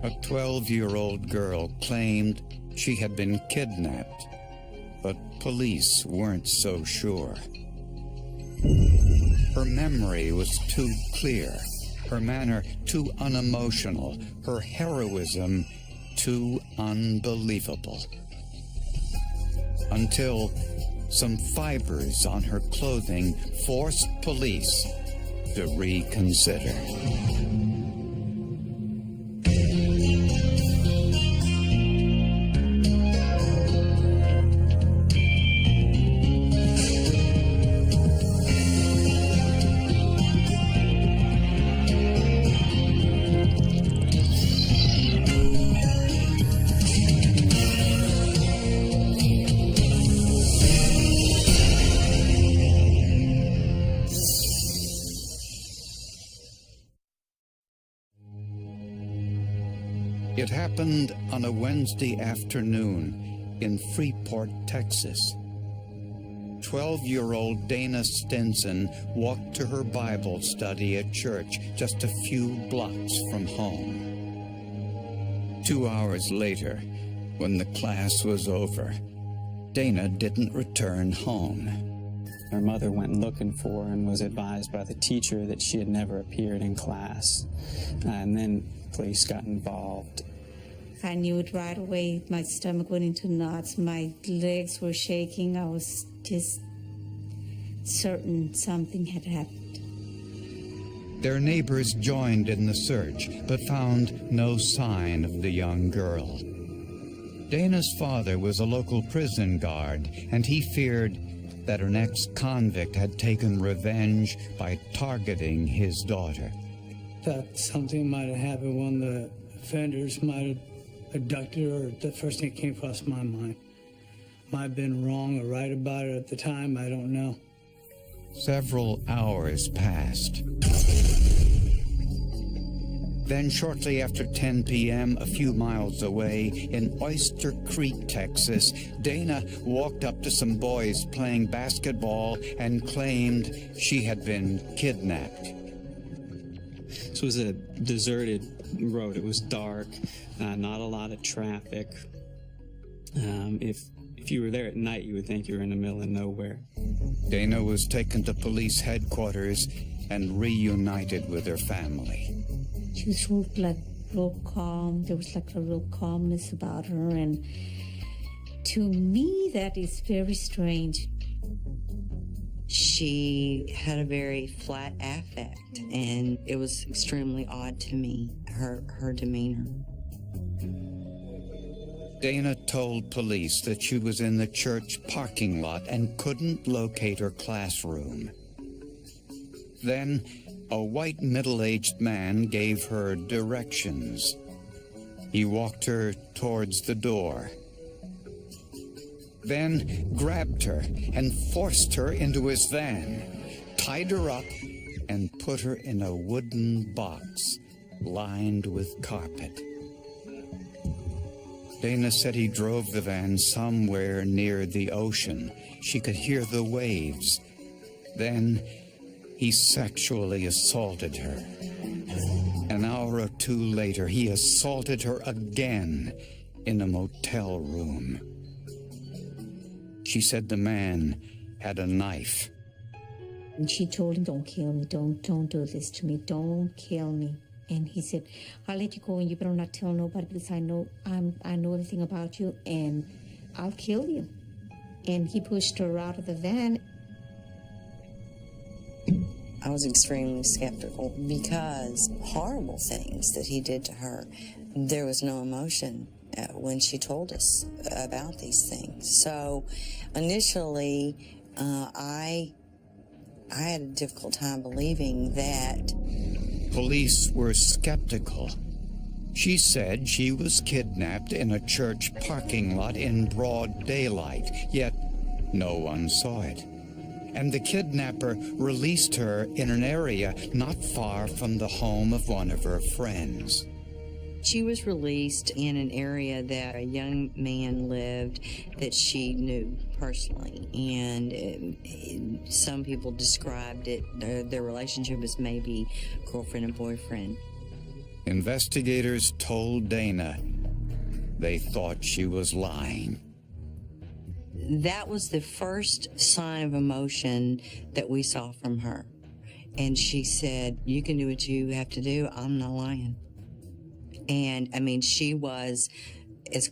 A 12-year-old girl claimed she had been kidnapped, but police weren't so sure. Her memory was too clear, her manner too unemotional, her heroism too unbelievable. Until some fibers on her clothing forced police to reconsider. It happened on a Wednesday afternoon in Freeport, Texas. 12-year-old Dana Stinson walked to her Bible study at church just a few blocks from home. 2 hours later, when the class was over, Dana didn't return home. Her mother went looking for her and was advised by the teacher that she had never appeared in class. And then police got involved. I knew it right away. My stomach went into knots. My legs were shaking. I was just certain something had happened. Their neighbors joined in the search, but found no sign of the young girl. Dana's father was a local prison guard, and he feared that an ex-convict had taken revenge by targeting his daughter. That something might have happened when the offenders might have abducted her. The first thing that came across my mind. Might have been wrong or right about it at the time, I don't know. Several hours passed. Then shortly after 10 p.m., a few miles away in Oyster Creek, Texas, Dana walked up to some boys playing basketball and claimed she had been kidnapped. This was a deserted road. It was dark, not a lot of traffic. If you were there at night, you would think you were in the middle of nowhere. Dana was taken to police headquarters and reunited with her family. She was real calm. There was like a real calmness about her, and to me, that is very strange. She had a very flat affect, and it was extremely odd to me, her demeanor. Dana told police that she was in the church parking lot and couldn't locate her classroom. Then, a white middle-aged man gave her directions. He walked her towards the door, then grabbed her and forced her into his van, tied her up, and put her in a wooden box lined with carpet. Dana said he drove the van somewhere near the ocean. She could hear the waves. Then he sexually assaulted her. An hour or two later, he assaulted her again in a motel room. She said the man had a knife. And she told him, "Don't kill me, don't do this to me, don't kill me." And he said, "I'll let you go, and you better not tell nobody, because I know everything about you, and I'll kill you." And he pushed her out of the van. I was extremely skeptical because horrible things that he did to her. There was no emotion when she told us about these things. So initially, I had a difficult time believing that. Police were skeptical. She said she was kidnapped in a church parking lot in broad daylight, yet no one saw it. And the kidnapper released her in an area not far from the home of one of her friends. She was released in an area that a young man lived that she knew personally, and some people described it, their relationship as maybe girlfriend and boyfriend. Investigators told Dana they thought she was lying. That was the first sign of emotion that we saw from her. And she said, "You can do what you have to do. I'm not lying." And I mean, she was as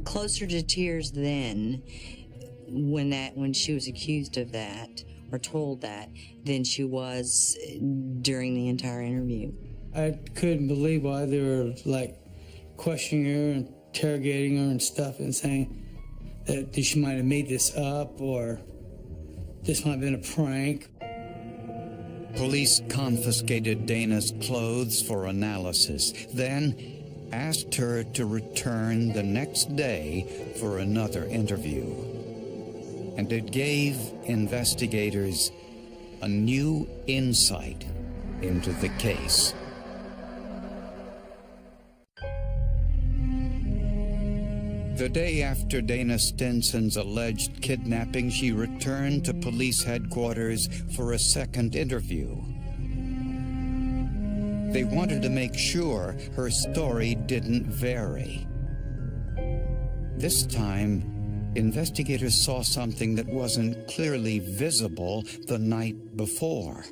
closer to tears then when she was accused of that or told that than she was during the entire interview. I couldn't believe why they were like questioning her and interrogating her and stuff and saying that she might have made this up or this might have been a prank. Police confiscated Dana's clothes for analysis, then asked her to return the next day for another interview. And it gave investigators a new insight into the case. The day after Dana Stinson's alleged kidnapping, she returned to police headquarters for a second interview. They wanted to make sure her story didn't vary. This time, investigators saw something that wasn't clearly visible the night before.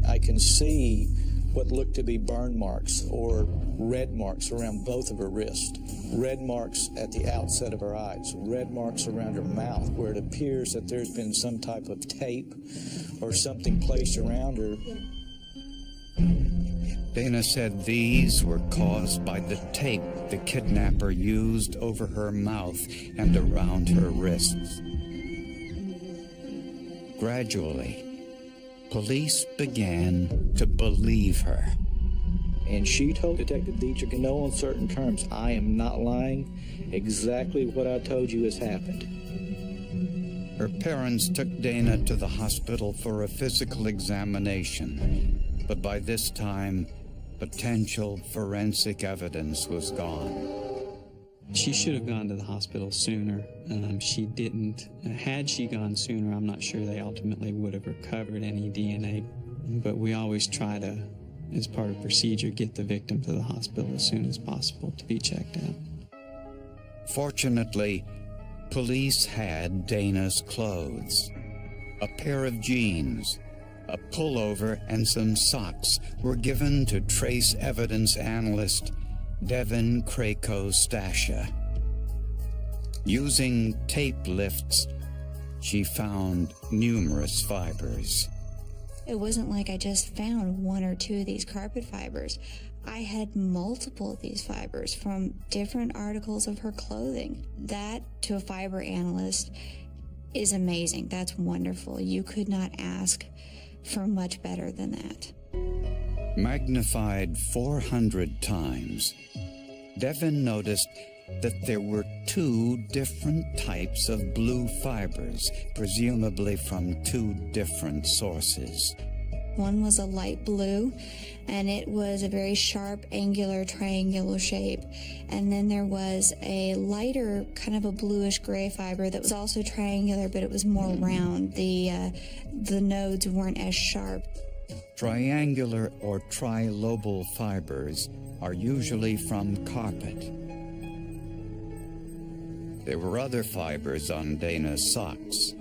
I can see what looked to be burn marks or red marks around both of her wrists, red marks at the outset of her eyes, red marks around her mouth where it appears that there's been some type of tape or something placed around her. Dana said these were caused by the tape the kidnapper used over her mouth and around her wrists. Gradually, police began to believe her. And she told Detective Dietrich in no uncertain terms, "I am not lying. Exactly what I told you has happened." Her parents took Dana to the hospital for a physical examination, but by this time, potential forensic evidence was gone. She should have gone to the hospital sooner. She didn't. Had she gone sooner, I'm not sure they ultimately would have recovered any DNA. But we always try to, as part of procedure, get the victim to the hospital as soon as possible to be checked out. Fortunately, police had Dana's clothes. A pair of jeans, a pullover, and some socks were given to trace evidence analyst Devin Krakow-Stasha. Using tape lifts, she found numerous fibers. It wasn't like I just found one or two of these carpet fibers. I had multiple of these fibers from different articles of her clothing. That, to a fiber analyst, is amazing. That's wonderful. You could not ask for much better than that. Magnified 400 times, Devin noticed that there were two different types of blue fibers, presumably from two different sources. One was a light blue, and it was a very sharp, angular, triangular shape. And then there was a lighter, kind of a bluish-gray fiber that was also triangular, but it was more round. The nodes weren't as sharp. Triangular or trilobal fibers are usually from carpet. There were other fibers on Dana's socks.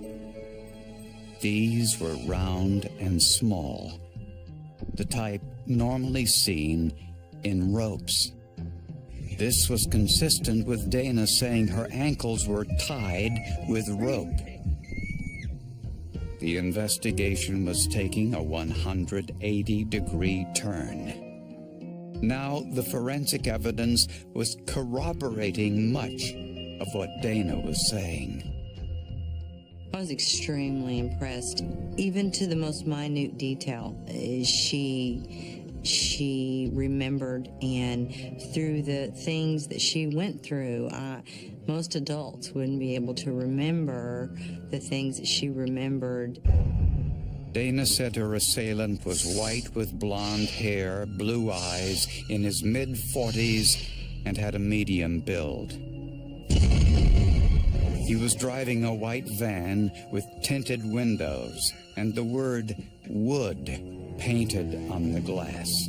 These were round and small, the type normally seen in ropes. This was consistent with Dana saying her ankles were tied with rope. The investigation was taking a 180-degree turn. Now the forensic evidence was corroborating much of what Dana was saying. I was extremely impressed, even to the most minute detail. She remembered, and through the things that she went through, most adults wouldn't be able to remember the things that she remembered. Dana said her assailant was white with blonde hair, blue eyes, in his mid-40s, and had a medium build. He was driving a white van with tinted windows and the word "wood" painted on the glass.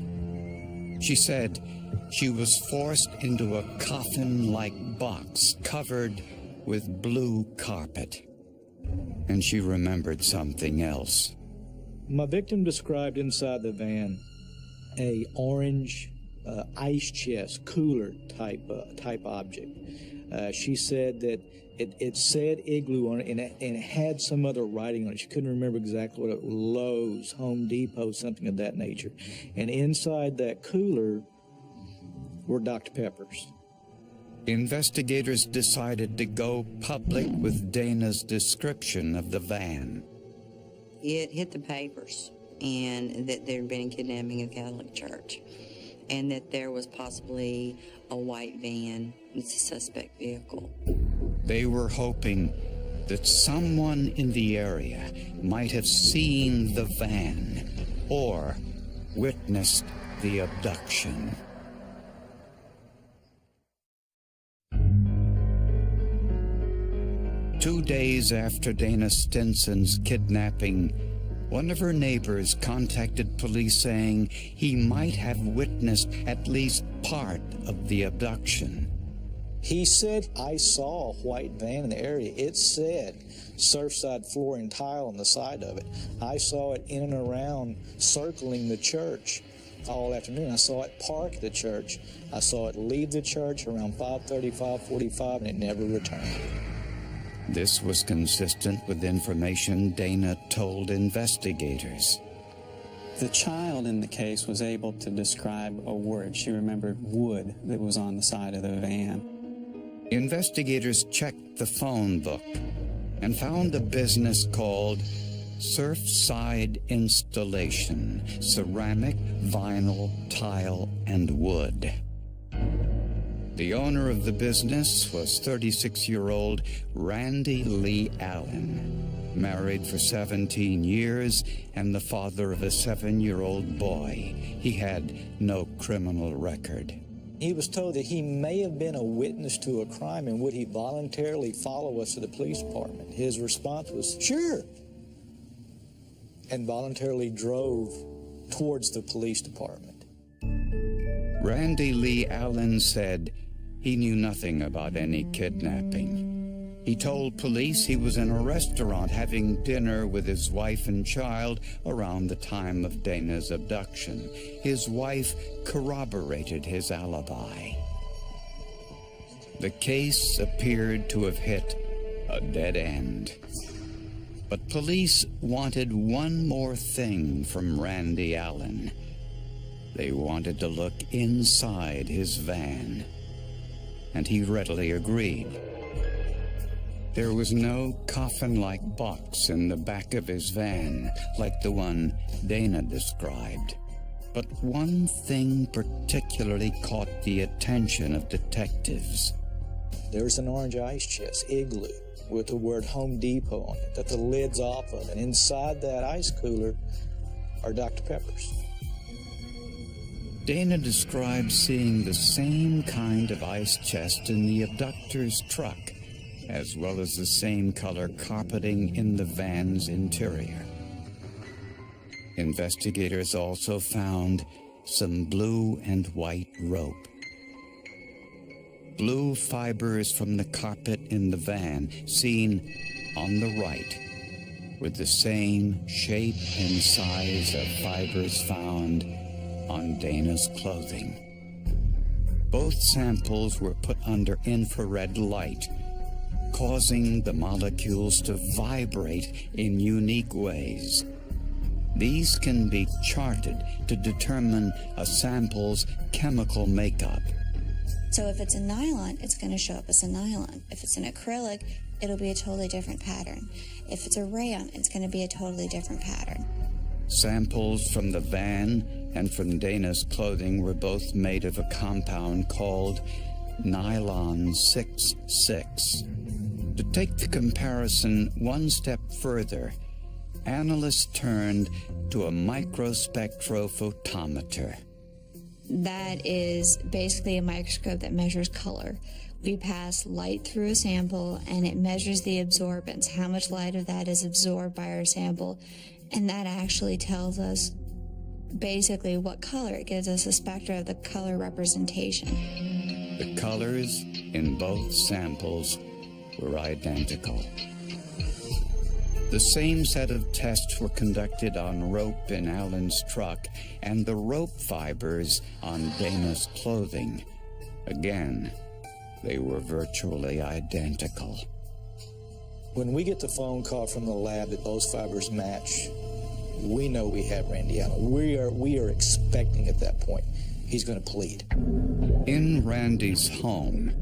She said she was forced into a coffin-like box covered with blue carpet. And she remembered something else. My victim described inside the van a orange ice chest, cooler type object. She said that it said Igloo on it, and it had some other writing on it. She couldn't remember exactly what it was. Lowe's, Home Depot, something of that nature. And inside that cooler were Dr. Peppers. Investigators decided to go public with Dana's description of the van. It hit the papers, and that there had been a kidnapping at Catholic Church, and that there was possibly a white van with a suspect vehicle. They were hoping that someone in the area might have seen the van or witnessed the abduction. Two days after Dana Stinson's kidnapping, one of her neighbors contacted police saying he might have witnessed at least part of the abduction. He said, I saw a white van in the area. It said Surfside Floor and Tile on the side of it. I saw it in and around circling the church all afternoon. I saw it park at the church. I saw it leave the church around 5:30, 5:45, and it never returned. This was consistent with information Dana told investigators. The child in the case was able to describe a word. She remembered wood that was on the side of the van. Investigators checked the phone book and found a business called Surfside Installation, ceramic, vinyl, tile, and wood. The owner of the business was 36-year-old Randy Lee Allen, married for 17 years and the father of a 7-year-old boy. He had no criminal record. He was told that he may have been a witness to a crime, and would he voluntarily follow us to the police department? His response was, sure, and voluntarily drove towards the police department. Randy Lee Allen said he knew nothing about any kidnapping. He told police he was in a restaurant having dinner with his wife and child around the time of Dana's abduction. His wife corroborated his alibi. The case appeared to have hit a dead end. But police wanted one more thing from Randy Allen. They wanted to look inside his van, and he readily agreed. There was no coffin-like box in the back of his van like the one Dana described. But one thing particularly caught the attention of detectives. There was an orange ice chest, Igloo, with the word Home Depot on it, that the lid's off of, and inside that ice cooler are Dr. Peppers. Dana described seeing the same kind of ice chest in the abductor's truck, as well as the same color carpeting in the van's interior. Investigators also found some blue and white rope. Blue fibers from the carpet in the van, seen on the right, with the same shape and size of fibers found on Dana's clothing. Both samples were put under infrared light, causing the molecules to vibrate in unique ways. These can be charted to determine a sample's chemical makeup. So if it's a nylon, it's going to show up as a nylon. If it's an acrylic, it'll be a totally different pattern. If it's a rayon, it's going to be a totally different pattern. Samples from the van and from Dana's clothing were both made of a compound called nylon 6,6. To take the comparison one step further, analysts turned to a microspectrophotometer. That is basically a microscope that measures color. We pass light through a sample and it measures the absorbance, how much light of that is absorbed by our sample, and that actually tells us basically what color. It gives us a spectrum of the color representation. The colors in both samples were identical. The same set of tests were conducted on rope in Alan's truck and the rope fibers on Dana's clothing. Again, they were virtually identical. When we get the phone call from the lab that those fibers match, we know we have Randy Allen. We are expecting at that point he's going to plead. In Randy's home,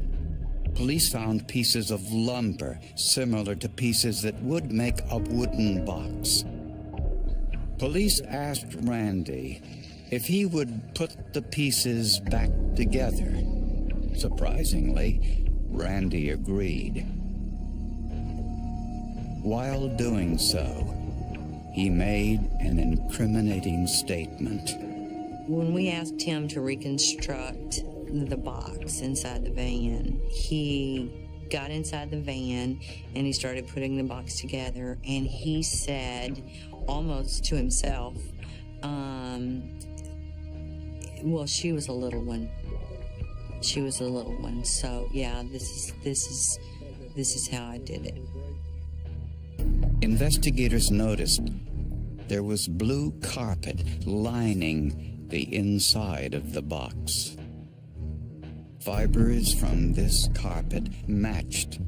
police found pieces of lumber similar to pieces that would make a wooden box. Police asked Randy if he would put the pieces back together. Surprisingly, Randy agreed. While doing so, he made an incriminating statement. When we asked him to reconstruct the box inside the van, he got inside the van and he started putting the box together, and he said, almost to himself, well, she was a little one. She was a little one. So yeah, this is how I did it. Investigators noticed there was blue carpet lining the inside of the box. Fibers from this carpet matched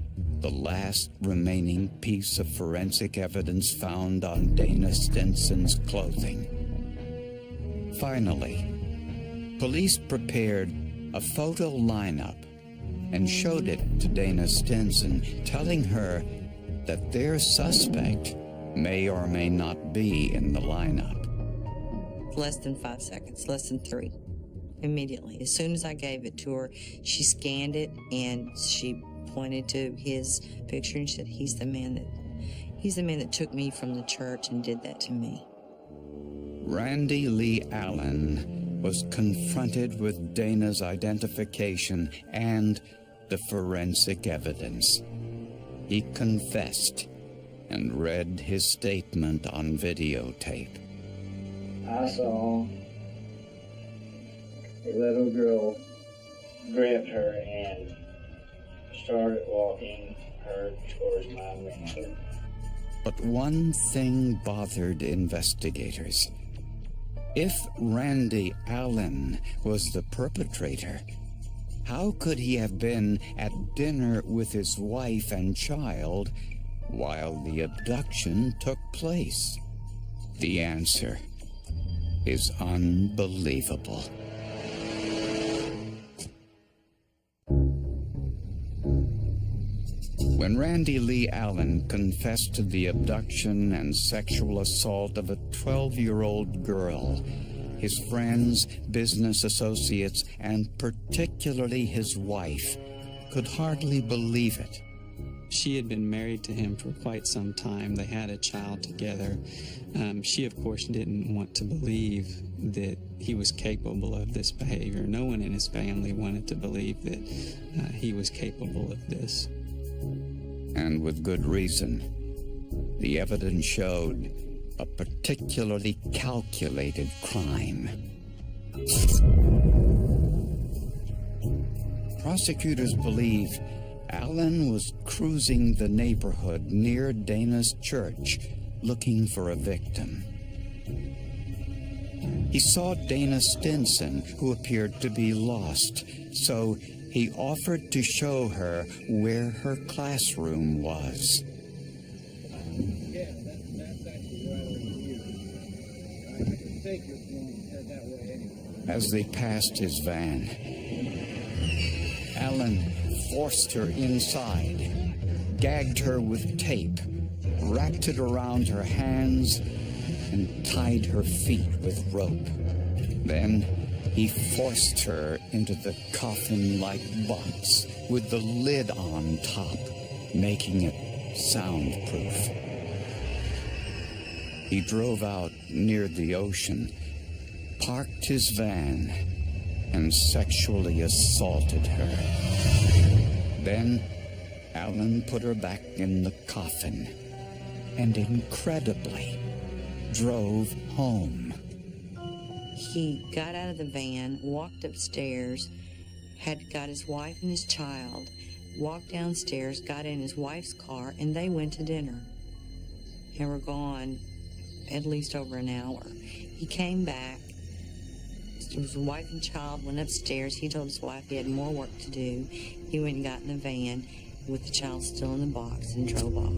the last remaining piece of forensic evidence found on Dana Stinson's clothing. Finally, police prepared a photo lineup and showed it to Dana Stinson, telling her that their suspect may or may not be in the lineup. Less than 5 seconds, less than 3. Immediately. As soon as I gave it to her, she scanned it and she pointed to his picture and said, he's the man that took me from the church and did that to me. Randy Lee Allen was confronted with Dana's identification and the forensic evidence. He confessed and read his statement on videotape. I saw a little girl grab her and started walking her towards my window. But one thing bothered investigators. If Randy Allen was the perpetrator, how could he have been at dinner with his wife and child while the abduction took place? The answer is unbelievable. When Randy Lee Allen confessed to the abduction and sexual assault of a 12-year-old girl, his friends, business associates, and particularly his wife could hardly believe it. She had been married to him for quite some time. They had a child together. She, of course, didn't want to believe that he was capable of this behavior. No one in his family wanted to believe that he was capable of this. And with good reason. The evidence showed a particularly calculated crime. Prosecutors believe Allen was cruising the neighborhood near Dana's church looking for a victim. He saw Dana Stinson, who appeared to be lost, so he offered to show her where her classroom was. As they passed his van, Allen forced her inside, gagged her with tape, wrapped it around her hands, and tied her feet with rope. Then he forced her into the coffin-like box with the lid on top, making it soundproof. He drove out near the ocean, parked his van, and sexually assaulted her. Then Allen put her back in the coffin and incredibly drove home. He got out of the van, walked upstairs, had got his wife and his child, walked downstairs, got in his wife's car, and they went to dinner and were gone at least over an hour. He came back. His wife and child went upstairs. He told his wife he had more work to do. He went and got in the van with the child still in the box and drove off.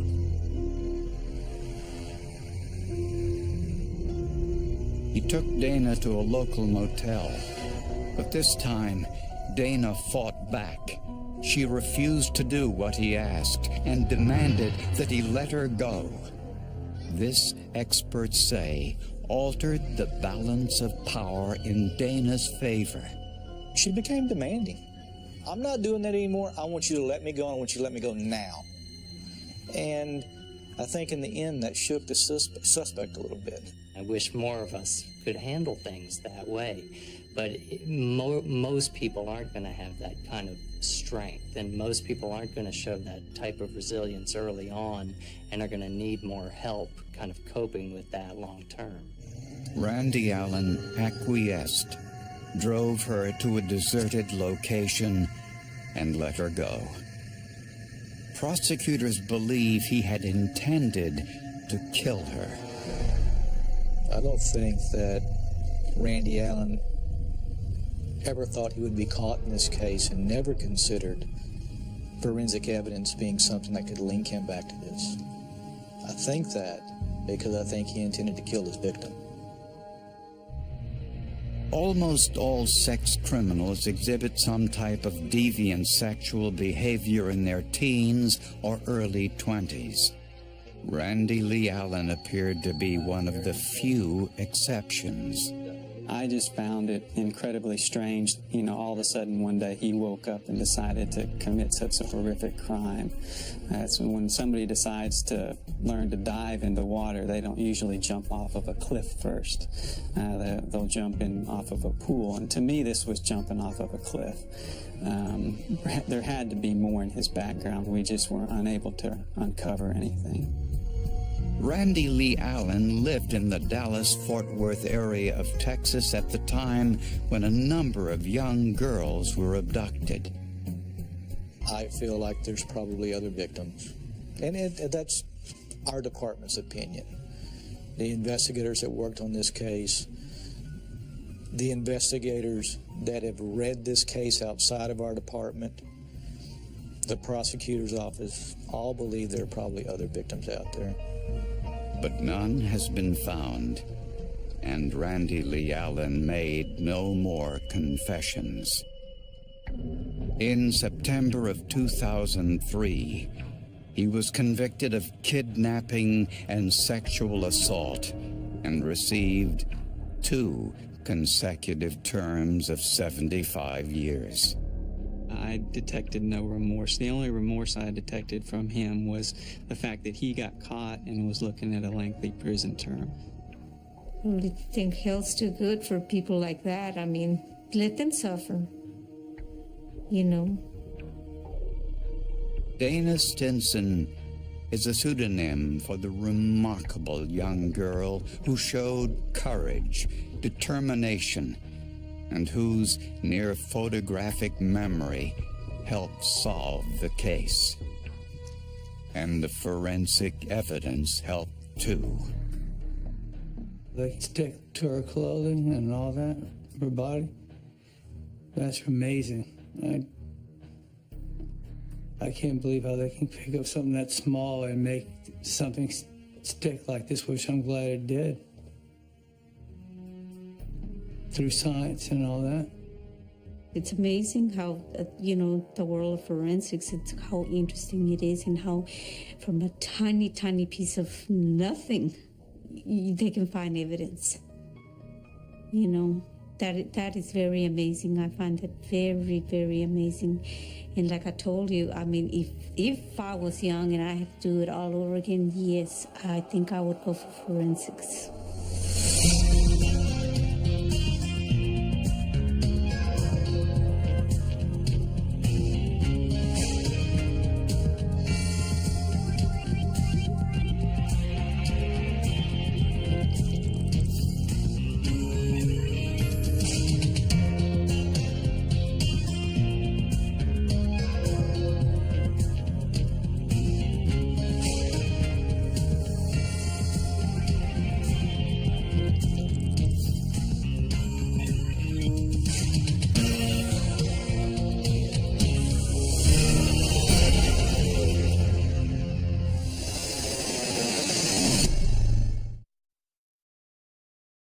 He took Dana to a local motel, but this time Dana fought back. She refused to do what he asked and demanded that he let her go. This, experts say, altered the balance of power in Dana's favor. She became demanding. I'm not doing that anymore. I want you to let me go. I want you to let me go now. And I think in the end that shook the suspect a little bit. I wish more of us could handle things that way. But most people aren't going to have that kind of strength, and most people aren't going to show that type of resilience early on and are going to need more help kind of coping with that long term. Randy Allen acquiesced, drove her to a deserted location, and let her go. Prosecutors believe he had intended to kill her. I don't think that Randy Allen ever thought he would be caught in this case and never considered forensic evidence being something that could link him back to this. I think that because I think he intended to kill his victim. Almost all sex criminals exhibit some type of deviant sexual behavior in their teens or early 20s. Randy Lee Allen appeared to be one of the few exceptions. I just found it incredibly strange. You know, all of a sudden one day he woke up and decided to commit such a horrific crime. That's when somebody decides to learn to dive into water, they don't usually jump off of a cliff first. They'll jump in off of a pool. And to me, this was jumping off of a cliff. There had to be more in his background. We just were unable to uncover anything. Randy Lee Allen lived in the Dallas-Fort Worth area of Texas at the time when a number of young girls were abducted. I feel like there's probably other victims. And that's our department's opinion. The investigators that worked on this case, the investigators that have read this case outside of our department, the prosecutor's office, all believe there are probably other victims out there. But none has been found, and Randy Lee Allen made no more confessions. In September of 2003, he was convicted of kidnapping and sexual assault and received 2 consecutive terms of 75 years. I detected no remorse. The only remorse I detected from him was the fact that he got caught and was looking at a lengthy prison term. I think hell's too good for people like that. I mean, let them suffer, you know. Dana Stinson is a pseudonym for the remarkable young girl who showed courage, determination, and whose near photographic memory helped solve the case. And the forensic evidence helped too. They stick to her clothing and all that, her body. That's amazing. I can't believe how they can pick up something that small and make something stick like this, which I'm glad it did. Through science and all that. It's amazing how, the world of forensics, it's how interesting it is, and how from a tiny, tiny piece of nothing, they can find evidence. That is very amazing. I find that very, very amazing. And like I told you, I mean, if I was young and I had to do it all over again, yes, I think I would go for forensics.